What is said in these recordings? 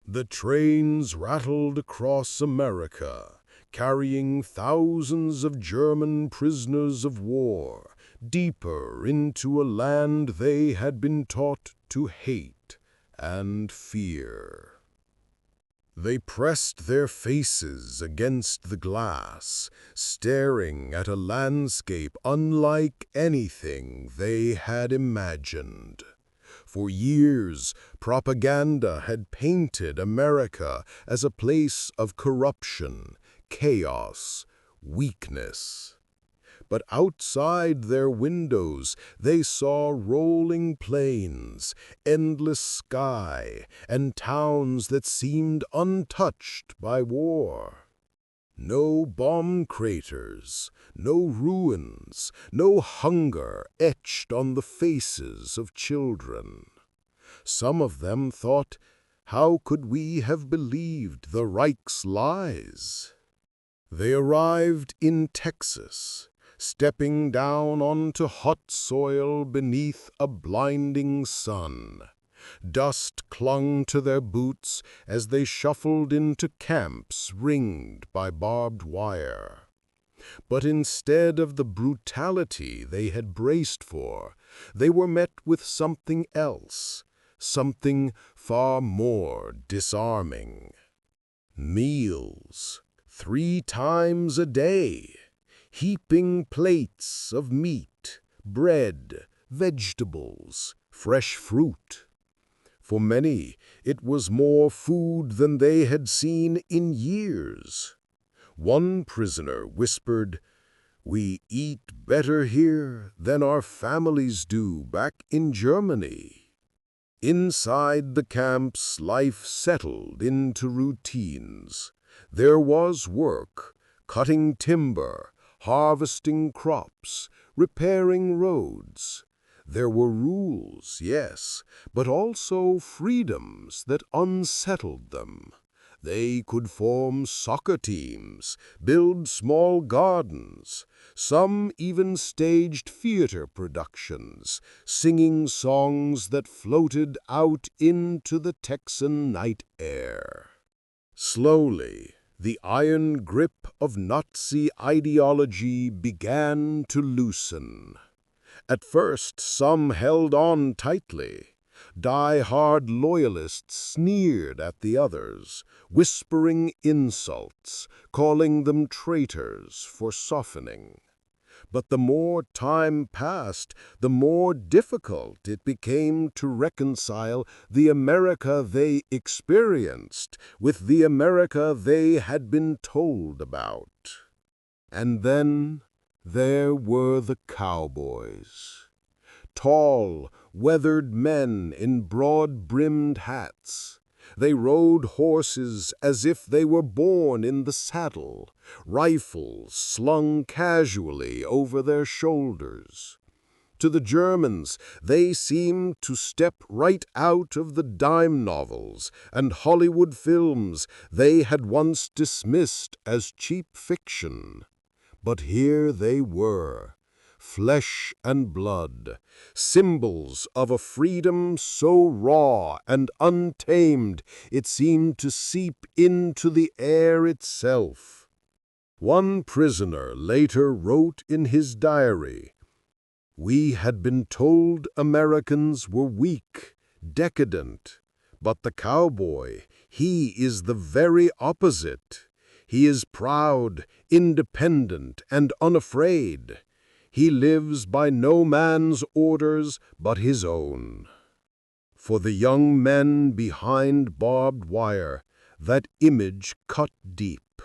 The trains rattled across America, carrying thousands of German prisoners of war deeper into a land they had been taught to hate and fear. They pressed their faces against the glass, staring at a landscape unlike anything they had imagined. For years, propaganda had painted America as a place of corruption, chaos, weakness. But outside their windows they saw rolling plains, endless sky, and towns that seemed untouched by war. No bomb craters, no ruins, no hunger etched on the faces of children. Some of them thought, how could we have believed the Reich's lies? They arrived in Texas, stepping down onto hot soil beneath a blinding sun. Dust clung to their boots as they shuffled into camps ringed by barbed wire. But instead of the brutality they had braced for, they were met with something else, something far more disarming. Meals, 3 times a day, heaping plates of meat, bread, vegetables, fresh fruit. For many, it was more food than they had seen in years. One prisoner whispered, "We eat better here than our families do back in Germany." Inside the camps, life settled into routines. There was work, cutting timber, harvesting crops, repairing roads. There were rules, yes, but also freedoms that unsettled them. They could form soccer teams, build small gardens. Some even staged theater productions, singing songs that floated out into the Texan night air. Slowly, the iron grip of Nazi ideology began to loosen. At first, some held on tightly. Die-hard loyalists sneered at the others, whispering insults, calling them traitors for softening. But the more time passed, the more difficult it became to reconcile the America they experienced with the America they had been told about. And then there were the Cowboys. Tall, weathered men in broad-brimmed hats. They rode horses as if they were born in the saddle, rifles slung casually over their shoulders. To the Germans, they seemed to step right out of the dime novels and Hollywood films they had once dismissed as cheap fiction. But here they were, flesh and blood, symbols of a freedom so raw and untamed it seemed to seep into the air itself. One prisoner later wrote in his diary, "We had been told Americans were weak, decadent, but the cowboy, he is the very opposite. He is proud, independent, and unafraid. He lives by no man's orders but his own." For the young men behind barbed wire, that image cut deep.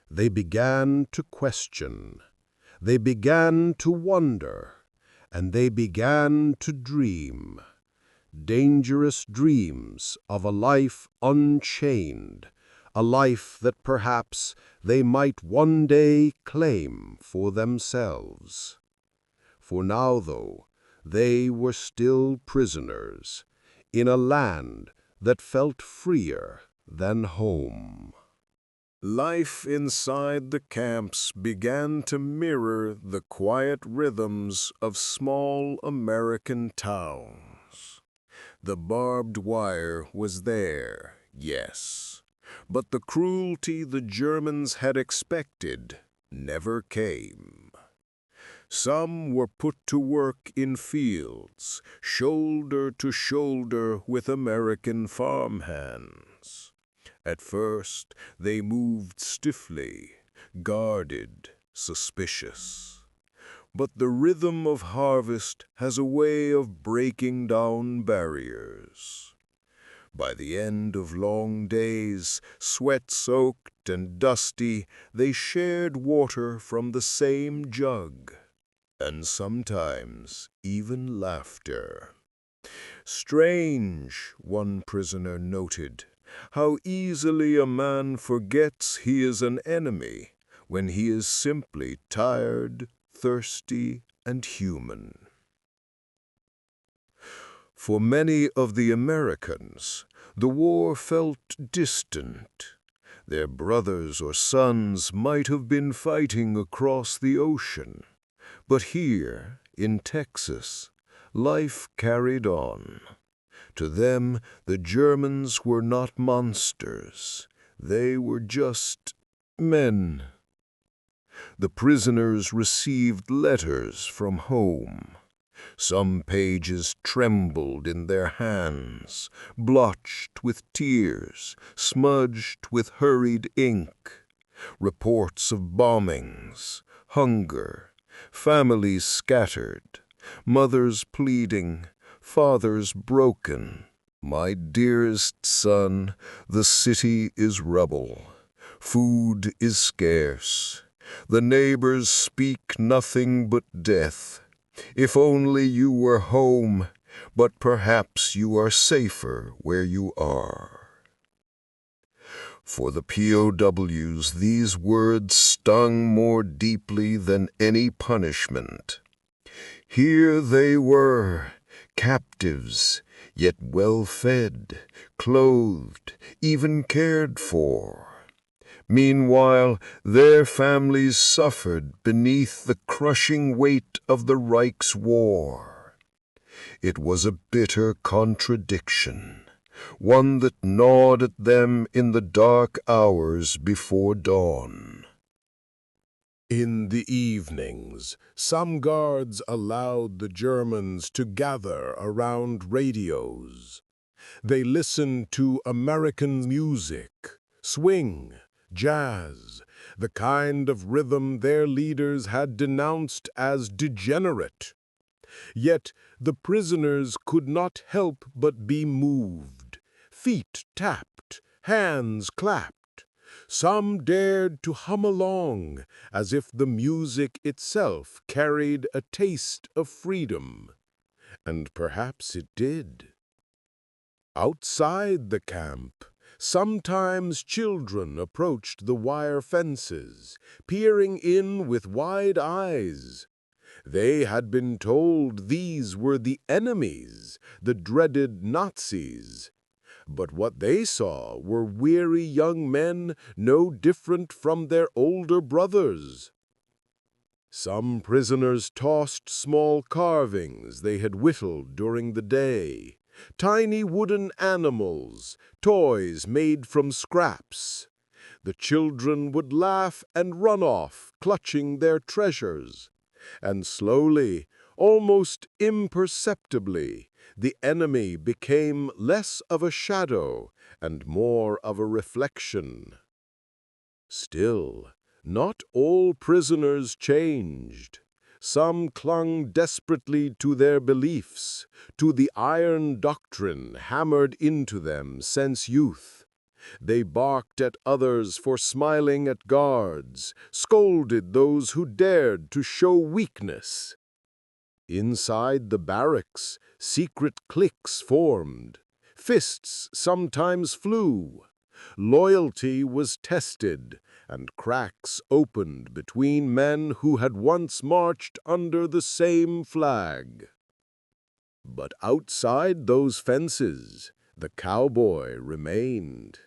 They began to question. They began to wonder. And they began to dream. Dangerous dreams of a life unchained, a life that perhaps they might one day claim for themselves. For now, though, they were still prisoners, in a land that felt freer than home. Life inside the camps began to mirror the quiet rhythms of small American towns. The barbed wire was there, Yes, but the cruelty the Germans had expected never came. Some were put to work in fields, shoulder to shoulder with American farmhands. At first, they moved stiffly, guarded, suspicious. But the rhythm of harvest has a way of breaking down barriers. By the end of long days, sweat-soaked and dusty, they shared water from the same jug, and sometimes even laughter. Strange, one prisoner noted, how easily a man forgets he is an enemy when he is simply tired, thirsty, and human. For many of the Americans, the war felt distant. Their brothers or sons might have been fighting across the ocean. But here, in Texas, life carried on. To them, the Germans were not monsters. They were just men. The prisoners received letters from home. Some pages trembled in their hands, blotched with tears, smudged with hurried ink. Reports of bombings, hunger, families scattered, mothers pleading, fathers broken. My dearest son, the city is rubble. Food is scarce. The neighbors speak nothing but death. If only you were home, but perhaps you are safer where you are. For the POWs, these words stung more deeply than any punishment. Here they were, captives, yet well-fed, clothed, even cared for. Meanwhile, their families suffered beneath the crushing weight of the Reich's war. It was a bitter contradiction, one that gnawed at them in the dark hours before dawn. In the evenings, some guards allowed the Germans to gather around radios. They listened to American music, swing, jazz, the kind of rhythm their leaders had denounced as degenerate. Yet the prisoners could not help but be moved. Feet tapped, hands clapped. Some dared to hum along, as if the music itself carried a taste of freedom. And perhaps it did. Outside the camp, sometimes children approached the wire fences, peering in with wide eyes. They had been told these were the enemies, the dreaded Nazis. But what they saw were weary young men no different from their older brothers. Some prisoners tossed small carvings they had whittled during the day, tiny wooden animals, toys made from scraps. The children would laugh and run off, clutching their treasures. And slowly, almost imperceptibly, the enemy became less of a shadow and more of a reflection. Still, not all prisoners changed. Some clung desperately to their beliefs, to the iron doctrine hammered into them since youth. They barked at others for smiling at guards, scolded those who dared to show weakness. Inside the barracks, secret cliques formed. Fists sometimes flew. Loyalty was tested, and cracks opened between men who had once marched under the same flag. But outside those fences, the cowboy remained.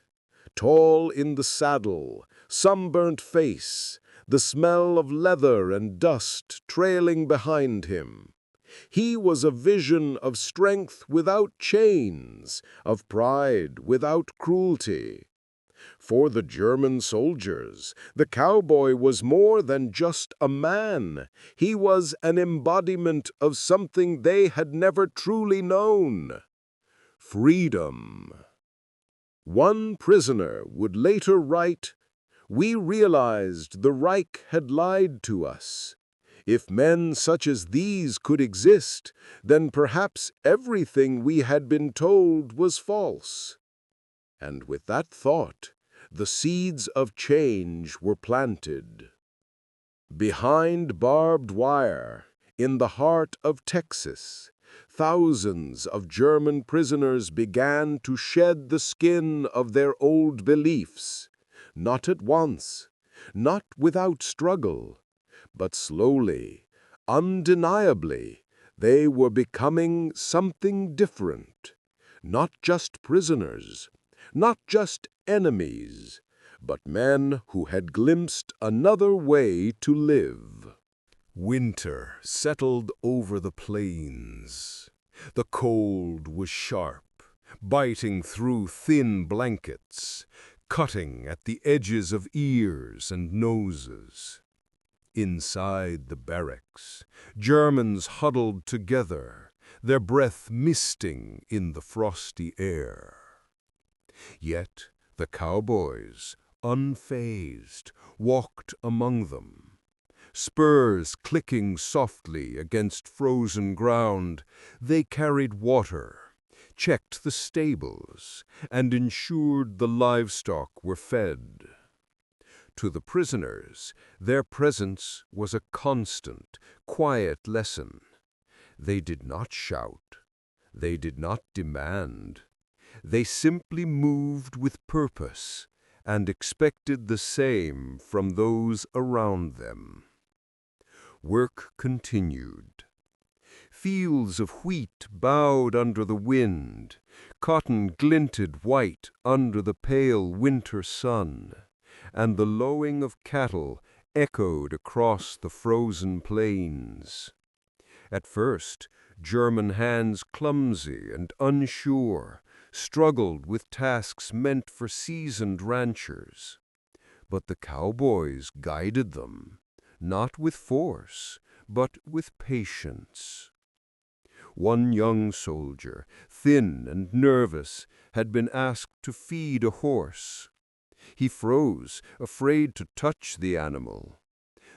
Tall in the saddle, sunburnt face, the smell of leather and dust trailing behind him. He was a vision of strength without chains, of pride without cruelty. For the German soldiers, the cowboy was more than just a man. He was an embodiment of something they had never truly known: freedom. One prisoner would later write, "We realized the Reich had lied to us. If men such as these could exist, then perhaps everything we had been told was false." And with that thought, the seeds of change were planted. Behind barbed wire, in the heart of Texas, thousands of German prisoners began to shed the skin of their old beliefs, not at once, not without struggle, but slowly, undeniably, they were becoming something different. Not just prisoners, not just enemies, but men who had glimpsed another way to live. Winter settled over the plains. The cold was sharp, biting through thin blankets, cutting at the edges of ears and noses. Inside the barracks, Germans huddled together, their breath misting in the frosty air. Yet the cowboys, unfazed, walked among them. Spurs clicking softly against frozen ground, they carried water, checked the stables, and ensured the livestock were fed. To the prisoners, their presence was a constant, quiet lesson. They did not shout. They did not demand. They simply moved with purpose and expected the same from those around them. Work continued. Fields of wheat bowed under the wind. Cotton glinted white under the pale winter sun, and the lowing of cattle echoed across the frozen plains. At first, German hands, clumsy and unsure, struggled with tasks meant for seasoned ranchers. But the cowboys guided them, not with force, but with patience. One young soldier, thin and nervous, had been asked to feed a horse. He froze, afraid to touch the animal.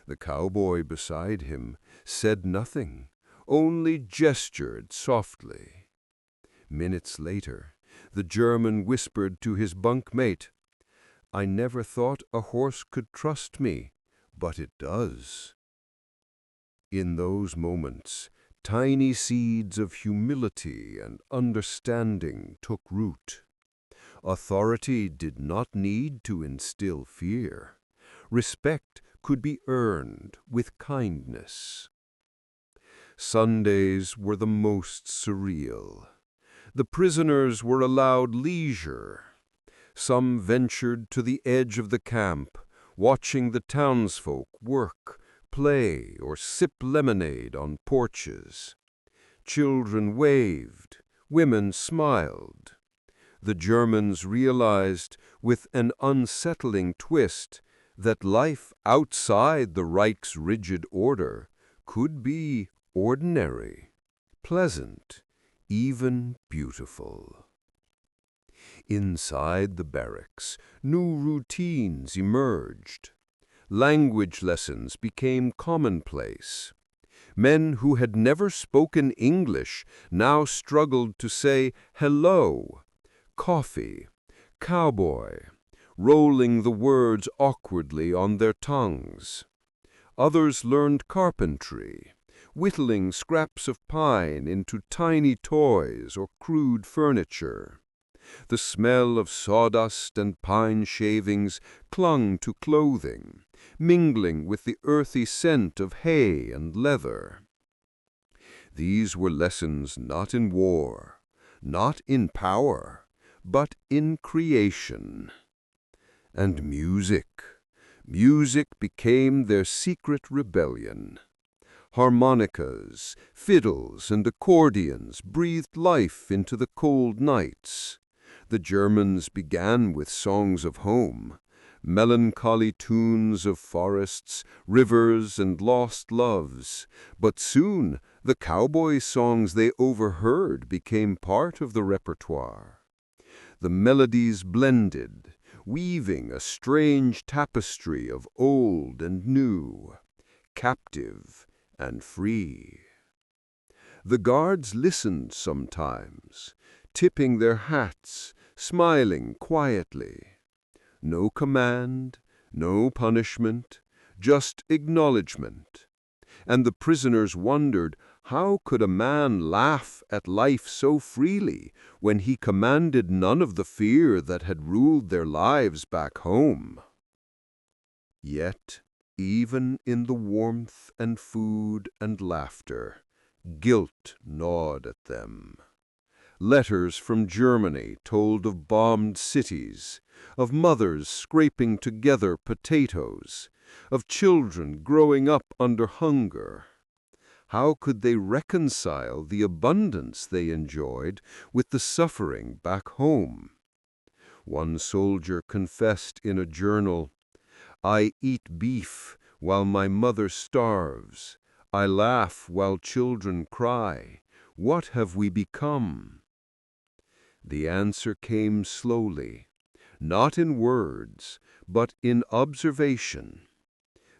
The cowboy beside him said nothing, only gestured softly. Minutes later, the German whispered to his bunkmate, "I never thought a horse could trust me, but it does." In those moments, tiny seeds of humility and understanding took root. Authority did not need to instill fear. Respect could be earned with kindness. Sundays were the most surreal. The prisoners were allowed leisure. Some ventured to the edge of the camp, watching the townsfolk work, play, or sip lemonade on porches. Children waved, women smiled. The Germans realized, with an unsettling twist, that life outside the Reich's rigid order could be ordinary, pleasant, even beautiful. Inside the barracks, new routines emerged. Language lessons became commonplace. Men who had never spoken English now struggled to say hello, coffee, cowboy, rolling the words awkwardly on their tongues. Others learned carpentry, whittling scraps of pine into tiny toys or crude furniture. The smell of sawdust and pine shavings clung to clothing, mingling with the earthy scent of hay and leather. These were lessons not in war, not in power, but in creation. And music. Music became their secret rebellion. Harmonicas, fiddles, and accordions breathed life into the cold nights. The Germans began with songs of home, melancholy tunes of forests, rivers, and lost loves. But soon the cowboy songs they overheard became part of the repertoire. The melodies blended, weaving a strange tapestry of old and new, captive and free. The guards listened sometimes, tipping their hats, smiling quietly. No command, no punishment, just acknowledgment. And the prisoners wondered, how could a man laugh at life so freely when he commanded none of the fear that had ruled their lives back home? Yet, even in the warmth and food and laughter, guilt gnawed at them. Letters from Germany told of bombed cities, of mothers scraping together potatoes, of children growing up under hunger. How could they reconcile the abundance they enjoyed with the suffering back home? One soldier confessed in a journal, "I eat beef while my mother starves. I laugh while children cry. What have we become?" The answer came slowly, not in words, but in observation.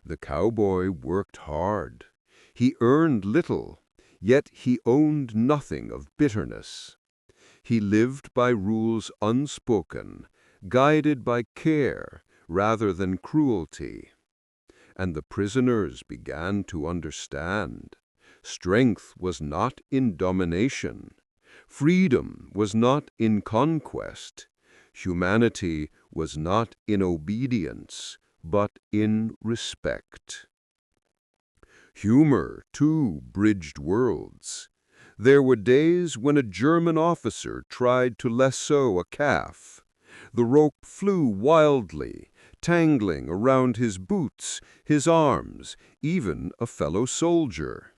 The cowboy worked hard. He earned little, yet he owned nothing of bitterness. He lived by rules unspoken, guided by care rather than cruelty. And the prisoners began to understand. Strength was not in domination. Freedom was not in conquest. Humanity was not in obedience, but in respect. Humor, too, bridged worlds. There were days when a German officer tried to lasso a calf. The rope flew wildly, tangling around his boots, his arms, even a fellow soldier.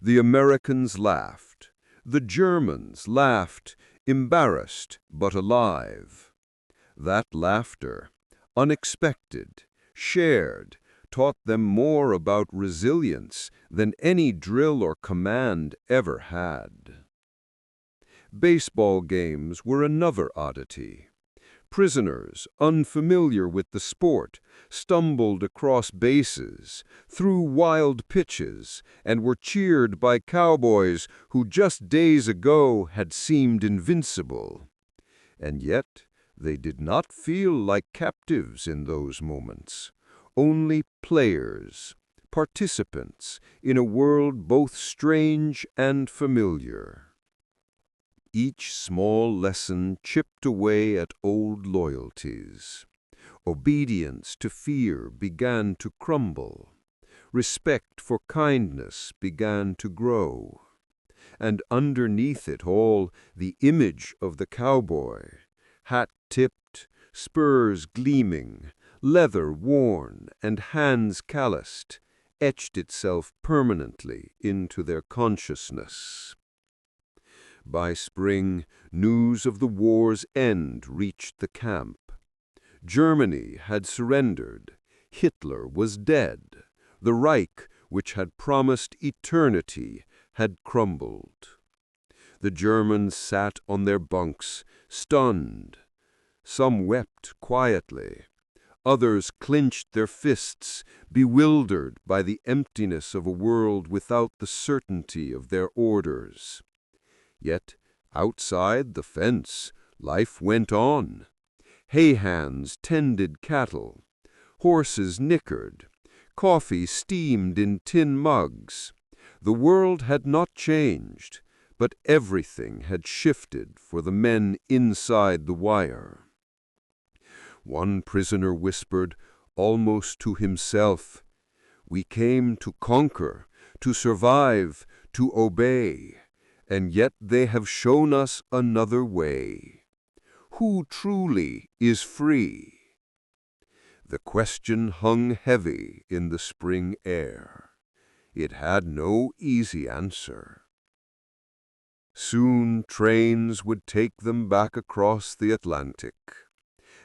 The Americans laughed. The Germans laughed, embarrassed but alive. That laughter, unexpected, shared, taught them more about resilience than any drill or command ever had. Baseball games were another oddity. Prisoners, unfamiliar with the sport, stumbled across bases, threw wild pitches, and were cheered by cowboys who just days ago had seemed invincible. And yet, they did not feel like captives in those moments, only players, participants in a world both strange and familiar. Each small lesson chipped away at old loyalties. Obedience to fear began to crumble. Respect for kindness began to grow. And underneath it all, the image of the cowboy, hat tipped, spurs gleaming, leather worn, and hands calloused, etched itself permanently into their consciousness. By spring, news of the war's end reached the camp. Germany had surrendered. Hitler was dead. The Reich, which had promised eternity, had crumbled. The Germans sat on their bunks, stunned. Some wept quietly. Others clenched their fists, bewildered by the emptiness of a world without the certainty of their orders. Yet, outside the fence, life went on. Hay hands tended cattle. Horses nickered. Coffee steamed in tin mugs. The world had not changed, but everything had shifted for the men inside the wire. One prisoner whispered, almost to himself, "We came to conquer, to survive, to obey. And yet they have shown us another way. Who truly is free?" The question hung heavy in the spring air. It had no easy answer. Soon trains would take them back across the Atlantic.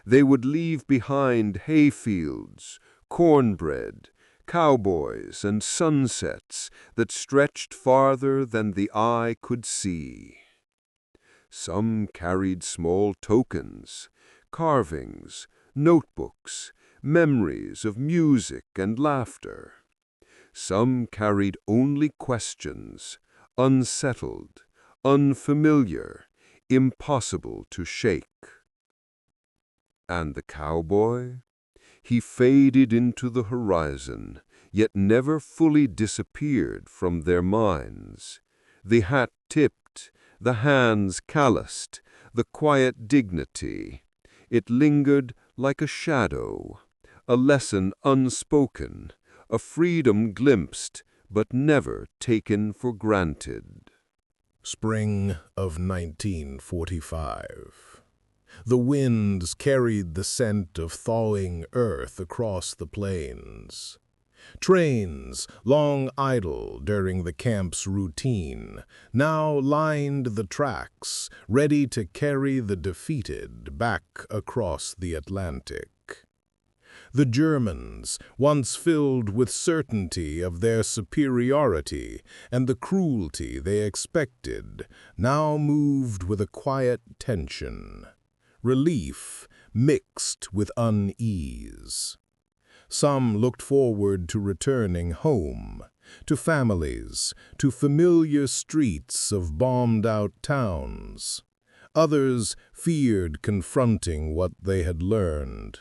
They would leave behind hayfields, cornbread, cowboys, and sunsets that stretched farther than the eye could see. Some carried small tokens, carvings, notebooks, memories of music and laughter. Some carried only questions, unsettled, unfamiliar, impossible to shake. And the cowboy? He faded into the horizon, yet never fully disappeared from their minds. The hat tipped, the hands calloused, the quiet dignity. It lingered like a shadow, a lesson unspoken, a freedom glimpsed, but never taken for granted. Spring of 1945. The winds carried the scent of thawing earth across the plains. Trains, long idle during the camp's routine, now lined the tracks, ready to carry the defeated back across the Atlantic. The Germans, once filled with certainty of their superiority and the cruelty they expected, now moved with a quiet tension. Relief mixed with unease. Some looked forward to returning home, to families, to familiar streets of bombed-out towns. Others feared confronting what they had learned.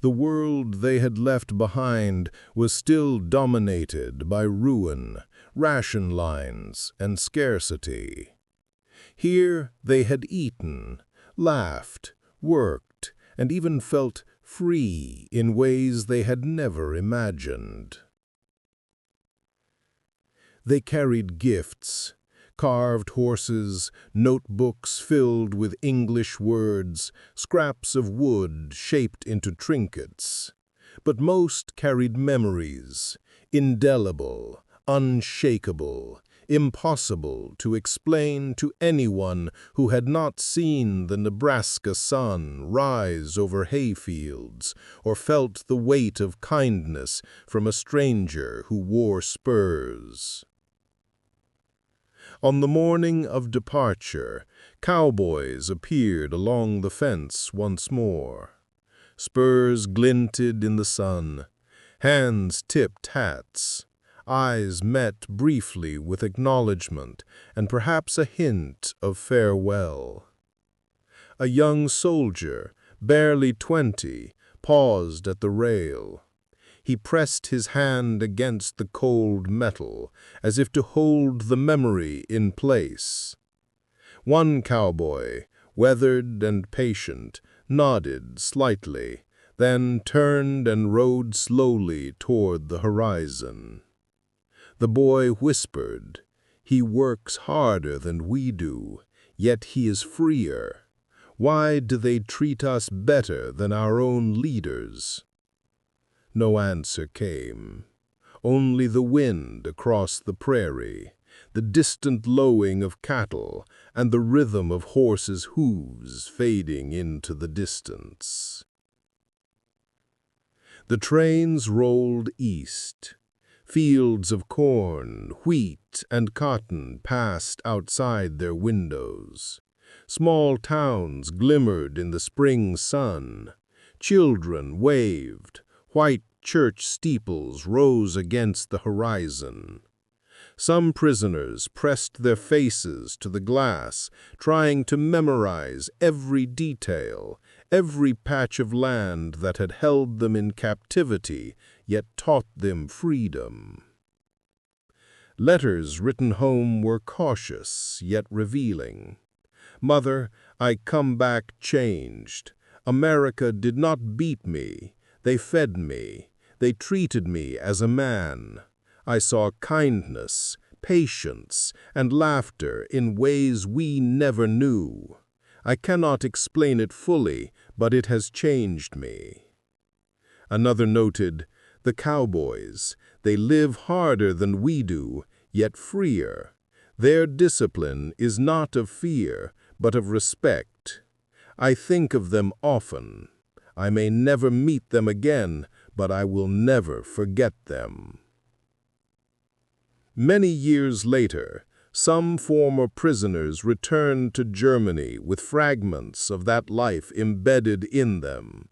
The world they had left behind was still dominated by ruin, ration lines, and scarcity. Here they had eaten, laughed, worked, and even felt free in ways they had never imagined. They carried gifts, carved horses, notebooks filled with English words, scraps of wood shaped into trinkets. But most carried memories, indelible, unshakable, impossible to explain to anyone who had not seen the Nebraska sun rise over hayfields or felt the weight of kindness from a stranger who wore spurs. On the morning of departure, cowboys appeared along the fence once more. Spurs glinted in the sun, hands tipped hats, eyes met briefly with acknowledgment and perhaps a hint of farewell. A young soldier, barely 20, paused at the rail. He pressed his hand against the cold metal, as if to hold the memory in place. One cowboy, weathered and patient, nodded slightly, then turned and rode slowly toward the horizon. The boy whispered, "He works harder than we do, yet he is freer. Why do they treat us better than our own leaders?" No answer came. Only the wind across the prairie, the distant lowing of cattle, and the rhythm of horses' hooves fading into the distance. The trains rolled east. Fields of corn, wheat, and cotton passed outside their windows. Small towns glimmered in the spring sun. Children waved. White church steeples rose against the horizon. Some prisoners pressed their faces to the glass, trying to memorize every detail, every patch of land that had held them in captivity, yet taught them freedom. Letters written home were cautious, yet revealing. "Mother, I come back changed. America did not beat me. They fed me. They treated me as a man. I saw kindness, patience, and laughter in ways we never knew. I cannot explain it fully, but it has changed me." Another noted, The cowboys, they live harder than we do, yet freer. Their discipline is not of fear, but of respect. I think of them often. I may never meet them again, but I will never forget them. Many years later, some former prisoners returned to Germany with fragments of that life embedded in them.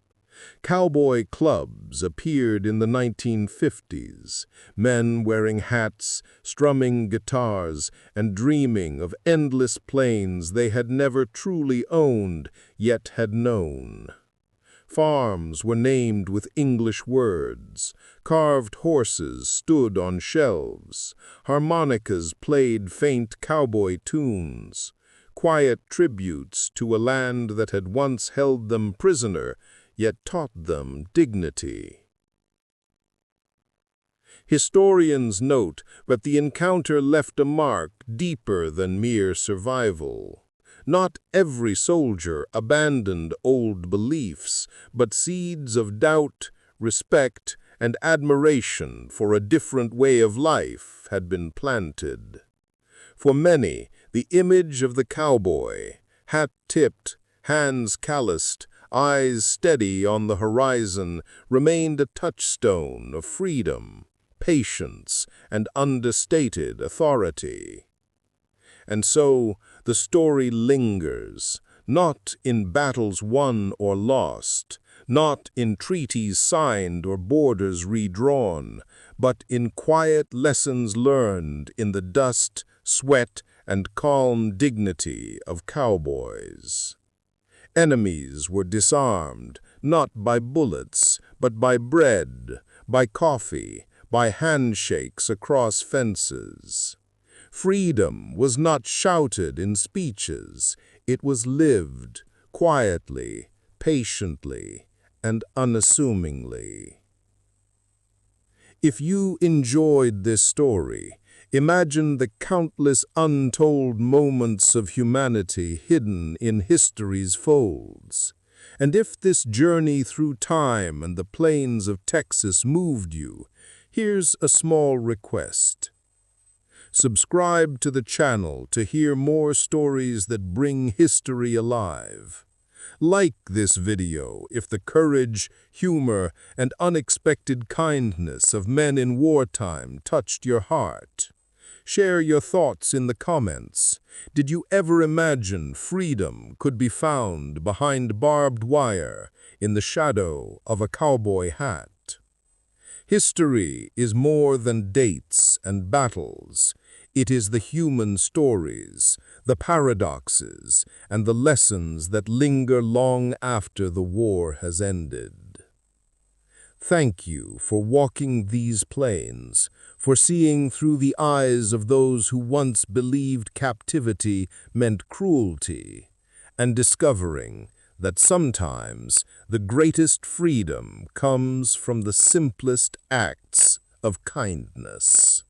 Cowboy clubs appeared in the 1950s, men wearing hats, strumming guitars, and dreaming of endless plains they had never truly owned, yet had known. Farms were named with English words, carved horses stood on shelves, harmonicas played faint cowboy tunes, quiet tributes to a land that had once held them prisoner, yet taught them dignity. Historians note that the encounter left a mark deeper than mere survival. Not every soldier abandoned old beliefs, but seeds of doubt, respect, and admiration for a different way of life had been planted. For many, the image of the cowboy, hat-tipped, hands calloused, eyes steady on the horizon, remained a touchstone of freedom, patience, and understated authority. And so, the story lingers, not in battles won or lost, not in treaties signed or borders redrawn, but in quiet lessons learned in the dust, sweat, and calm dignity of cowboys. Enemies were disarmed, not by bullets, but by bread, by coffee, by handshakes across fences. Freedom was not shouted in speeches, it was lived, quietly, patiently, and unassumingly. If you enjoyed this story, imagine the countless untold moments of humanity hidden in history's folds. And if this journey through time and the plains of Texas moved you, here's a small request. Subscribe to the channel to hear more stories that bring history alive. Like this video if the courage, humor, and unexpected kindness of men in wartime touched your heart. Share your thoughts in the comments. Did you ever imagine freedom could be found behind barbed wire in the shadow of a cowboy hat? History is more than dates and battles. It is the human stories, the paradoxes, and the lessons that linger long after the war has ended. Thank you for walking these plains, for seeing through the eyes of those who once believed captivity meant cruelty, and discovering that sometimes the greatest freedom comes from the simplest acts of kindness.